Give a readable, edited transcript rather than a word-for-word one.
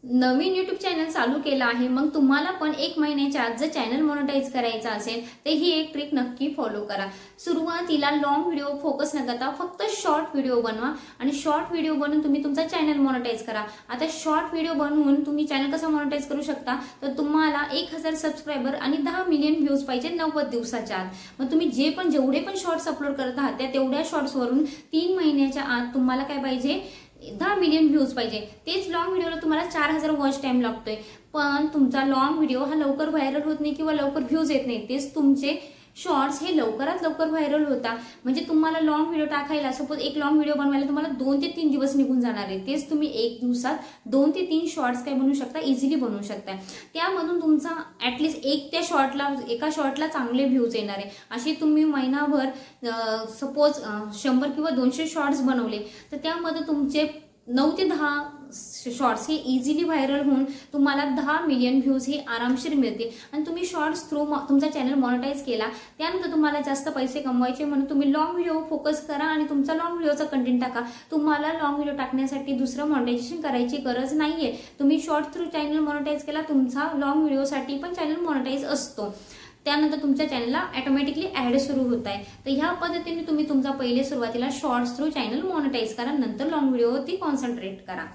नवीन YouTube channel चालू केला आहे, मग तुम्हाला पण 1 महिन्याच्या आत जर चॅनल मॉनिटाईज करायचं असेल तर ही एक ट्रिक नक्की फॉलो करा। सुरुवातीला लॉंग व्हिडिओ फोकस न करता फक्त शॉर्ट व्हिडिओ बनवा आणि शॉर्ट व्हिडिओ बनवून तुम्ही तुमचा चॅनल मॉनिटाईज करा। आता शॉर्ट व्हिडिओ बनवून तुम्ही चॅनल कसं मॉनिटाईज करू शकता, तर तुम्हाला 1000 सबस्क्रायबर आणि 10 मिलियन व्ह्यूज पाहिजे 90 दिवसाच्या आत। मग तुम्ही जेवढे पण शॉर्ट्स अपलोड करत आहात त्या तेवढ्या शॉर्ट्स वरून 3 महिन्याच्या आत तुम्हाला काय पाहिजे, 10 मिलियन व्ह्यूज पाहिजे। तेच लॉंग व्हिडिओला तुम्हाला 4000 वॉच टाइम लागतोय, पण तुमचा लॉंग व्हिडिओ हा लवकर व्हायरल होत नाही किंवा लवकर व्ह्यूज येत नाही। तेच तुमचे शॉर्ट्स हे लवकरात लवकर व्हायरल होता। म्हणजे तुम्हाला लॉंग व्हिडिओ टाकायला, सपोज एक लॉंग व्हिडिओ बनवायला तुम्हाला 2 ते 3 दिवस निघून जाणार आहे, तेच तुम्ही 1 दिवसात 2 ते 3 शॉर्ट्स काय बनवू शकता, इझिली बनवू शकता। त्यामधून तुमचा ऍटलीस्ट एका शॉर्टला चांगले व्ह्यूज येणार आहे। असे तुम्ही महिनाभर सपोज 100 किंवा 200 शॉर्ट्स बनवले तर त्यामध्ये तुमचे 9 ते 10 शॉर्ट्स हे इझिली व्हायरल होऊन तुम्हाला 10 मिलियन व्ह्यूज हे आरामशीर मिळतील। आणि तुम्ही शॉर्ट्स थ्रू तुमचा चॅनल मॉनिटाईज केला, त्यानंतर तुम्हाला जास्त पैसे कमवायचे म्हणून तुम्ही लॉंग व्हिडिओ फोकस करा आणि तुमचा लॉंग व्हिडिओचा कंटेंट टाका। तुम्हाला लॉंग व्हिडिओ टाकण्यासाठी दुसरं मॉनिटायझेशन करायची गरज नाहीये। तुम्ही शॉर्ट थ्रू चॅनल मॉनिटाईज केला, तुमचा लॉंग व्हिडिओसाठी पण चॅनल मॉनिटाईज असतो, त्यानंतर तुमच्या चॅनलला ऑटोमॅटिकली ऍड सुरू होत आहे। तर ह्या पद्धतीने तुम्ही तुमचा पहिले सुरुवातीला शॉर्ट्स थ्रू चॅनल मॉनिटाईज करा, नंतर लॉंग व्हिडिओवरती कॉन्सन्ट्रेट करा।